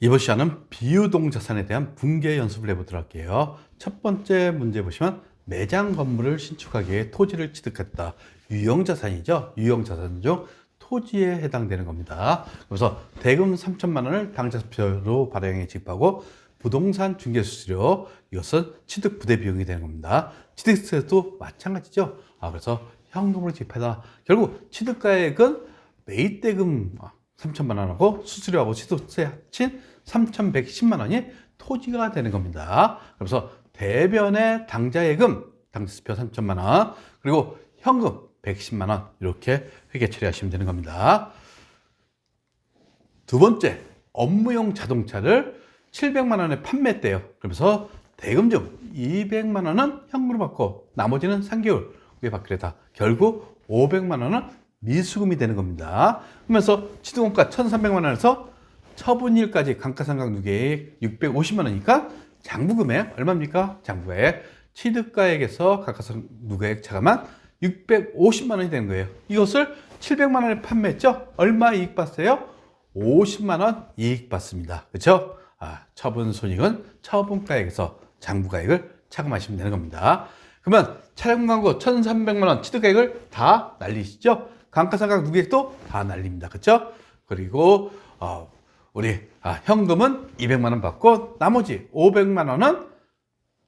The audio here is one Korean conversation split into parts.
이번 시간은 비유동 자산에 대한 분개 연습을 해보도록 할게요. 첫 번째 문제 보시면 매장 건물을 신축하기 위해 토지를 취득했다. 유형자산이죠. 유형자산 중 토지에 해당되는 겁니다. 그래서 대금 3천만 원을 당좌수표로 발행해 지급하고 부동산 중개수수료, 이것은 취득 부대 비용이 되는 겁니다. 취득세도 마찬가지죠. 그래서 현금으로 지급하다. 결국 취득가액은 매입대금 3천만 원하고 수수료하고 취득세 합친 3,110만 원이 토지가 되는 겁니다. 그래서 대변의 당자예금, 당수표 3천만 원, 그리고 현금 110만 원 이렇게 회계 처리하시면 되는 겁니다. 두 번째, 업무용 자동차를 700만 원에 판매했대요. 그러면서 대금 중 200만 원은 현금으로 받고 나머지는 3개월 후에 받기로 했다. 결국 500만 원은 미수금이 되는 겁니다. 그러면서 취득원가 1,300만 원에서 처분일까지 감가상각 누계액 650만 원이니까 장부금액 얼마입니까? 장부액 취득가액에서 감가상각 누계액 차감한 650만 원이 되는 거예요. 이것을 700만 원에 판매했죠? 얼마 이익 봤어요? 50만 원 이익 받습니다. 그렇죠? 처분 손익은 처분가액에서 장부가액을 차감하시면 되는 겁니다. 그러면 차량 광고 1,300만 원 취득가액을 다 날리시죠? 감가상각 누계액도 다 날립니다. 그렇죠? 그리고 우리 현금은 200만 원 받고 나머지 500만 원은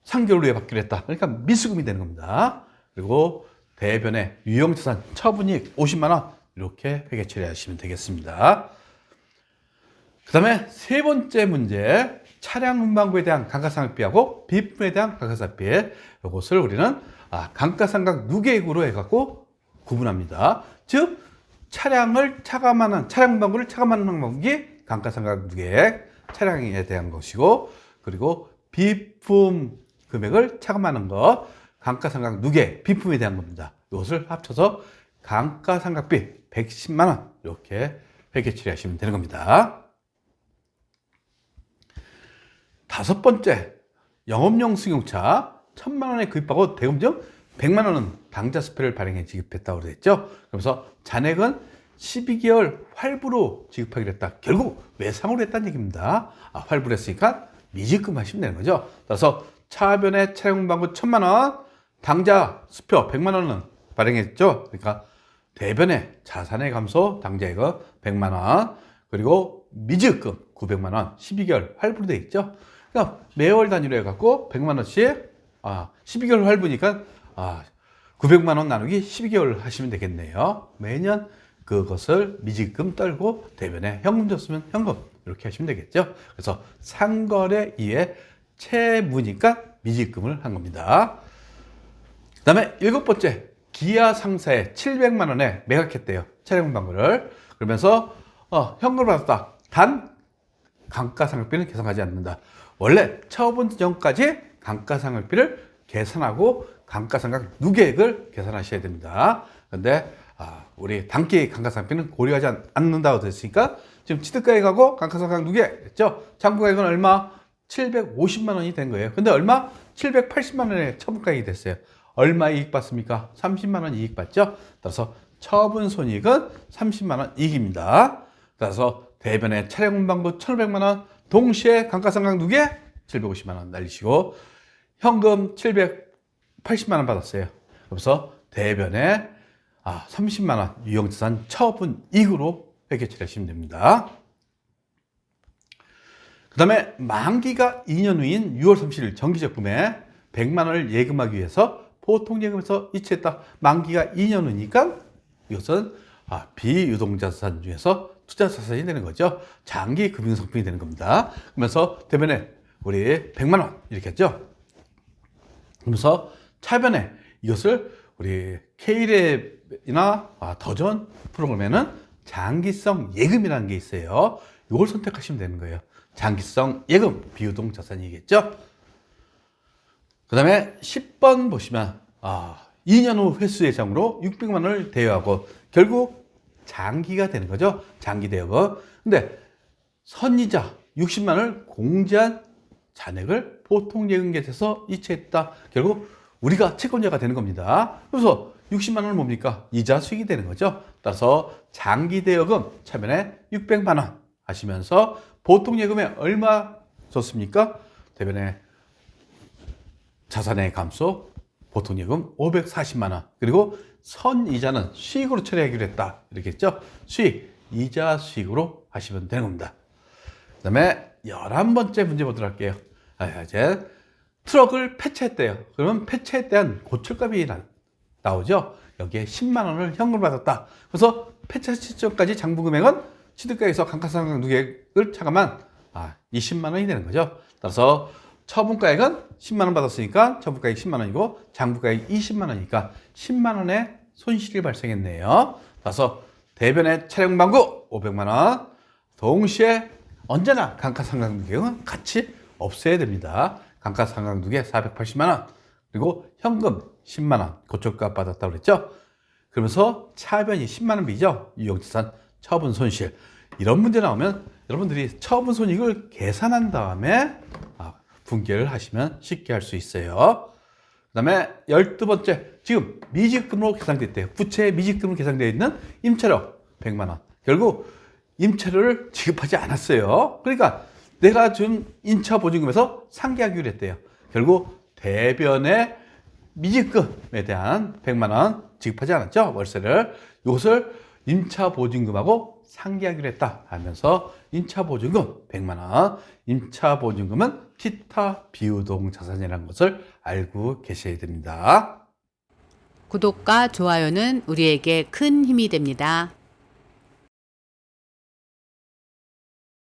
3개월 후에 받기로 했다. 그러니까 미수금이 되는 겁니다. 그리고 대변의 유형자산 처분이익 50만 원 이렇게 회계 처리하시면 되겠습니다. 그 다음에 세 번째 문제, 차량 운반구에 대한 감가상각비하고 비품에 대한 감가상각비, 이것을 우리는 감가상각 누계액으로 해갖고 구분합니다. 즉 차량을 차감하는, 차량 운반구를 차감하는 항목이 감가상각 누계액, 차량에 대한 것이고, 그리고 비품 금액을 차감하는 것, 감가상각 누계, 비품에 대한 겁니다. 이것을 합쳐서 감가상각비 110만 원 이렇게 회계 처리하시면 되는 겁니다. 다섯 번째, 영업용 승용차 1,000만 원에 구입하고 대금 중 100만 원은 당좌수표를 발행해 지급했다고 그랬죠. 그래서 잔액은 12개월 활부로 지급하기로 했다. 결국 외상으로 했다는 얘기입니다. 활부로 했으니까 미지급 하시면 되는 거죠. 따라서 차변에 차량 운반구 1,000만 원, 당좌수표 100만 원은 발행했죠. 그러니까 대변에 자산의 감소, 당좌액은 100만 원, 그리고 미지급금 900만 원, 12개월 활부로 되어 있죠. 그러니까 매월 단위로 해갖고 100만 원씩 12개월 활부니까 900만 원 나누기 12개월 하시면 되겠네요. 매년 그것을 미지급 떨고 대변에 현금 줬으면 현금 이렇게 하시면 되겠죠. 그래서 상거래 이외 채무니까 미지급금을 한 겁니다. 그 다음에 일곱 번째, 기아 상사에 700만 원에 매각했대요. 차량 운반구를. 그러면서 현금을 받았다. 단 감가상각비는 계산하지 않는다. 원래 처분 전까지 감가상각비를 계산하고 감가상각 누계액을 계산하셔야 됩니다. 그런데 우리 단기 감가상각비는 고려하지 않는다고 됐으니까 지금 취득가액하고 감가상각 누계액 했죠. 장부가액은 얼마? 750만 원이 된 거예요. 근데 얼마? 780만 원의 처분가액이 됐어요. 얼마 이익 받습니까? 30만 원 이익 받죠. 따라서 처분 손익은 30만 원 이익입니다. 따라서 대변의 차량 운반구 1,500만 원, 동시에 감가상각 누계 750만 원 날리시고 현금 780만 원 받았어요. 그래서 대변에 30만 원 유형자산 처분 이익으로 회계 처리하시면 됩니다. 그 다음에 만기가 2년 후인 6월 30일 정기적금에 100만 원을 예금하기 위해서 보통예금에서 이체했다. 만기가 2년 후니까 이것은 비유동자산 중에서 투자자산이 되는 거죠. 장기 금융상품이 되는 겁니다. 그러면서 대변에 우리 100만 원 이렇게 했죠. 그러면서 차변에 이것을 우리 K랩이나 더전 프로그램에는 장기성 예금이라는 게 있어요. 이걸 선택하시면 되는 거예요. 장기성 예금, 비유동 자산이겠죠. 그 다음에 10번 보시면 2년 후 회수 예정으로 600만 원을 대여하고 결국 장기가 되는 거죠. 장기 대여금. 근데 선이자 60만 원을 공제한 잔액을 보통 예금계에서 이체했다. 결국 우리가 채권자가 되는 겁니다. 그래서 60만 원은 뭡니까? 이자 수익이 되는 거죠. 따라서 장기 대여금 차변에 600만 원 하시면서 보통 예금에 얼마 줬습니까? 대변에 자산의 감소, 보통 예금 540만 원, 그리고 선이자는 수익으로 처리하기로 했다. 이렇게 했죠. 수익, 이자 수익으로 하시면 되는 겁니다. 그 다음에 11번째 문제 보도록 할게요. 이제 트럭을 폐차했대요. 그러면 폐차에 대한 고철값이 나오죠. 여기에 10만 원을 현금을 받았다. 그래서 폐차 시점까지 장부 금액은 취득가액에서 감가상각 누계액을 차감한 20만 원이 되는 거죠. 따라서 처분가액은 10만 원 받았으니까 처분가액 10만 원이고 장부가액 20만 원이니까 10만 원의 손실이 발생했네요. 따라서 대변의 촬영 방구 500만 원. 동시에 언제나 감가상각 누계액은 같이 없애야 됩니다. 감가상각 누계 480만 원. 그리고 현금 10만 원 고철값 받았다고 그랬죠. 그러면서 차변이 10만 원 빚이죠. 유형자산 처분 손실. 이런 문제 나오면 여러분들이 처분 손익을 계산한 다음에 분개를 하시면 쉽게 할 수 있어요. 그 다음에 12번째, 지금 미지급으로 계산됐대요. 부채 미지급으로 계산되어 있는 임차료 100만 원. 결국 임차료를 지급하지 않았어요. 그러니까 내가 준 임차보증금에서 상계하기로 했대요. 결국 대변의 미지급에 대한 100만 원 지급하지 않았죠. 월세를. 이것을 임차보증금하고 상계하기로 했다 하면서 임차보증금 100만 원. 임차보증금은 기타 비유동 자산이라는 것을 알고 계셔야 됩니다. 구독과 좋아요는 우리에게 큰 힘이 됩니다.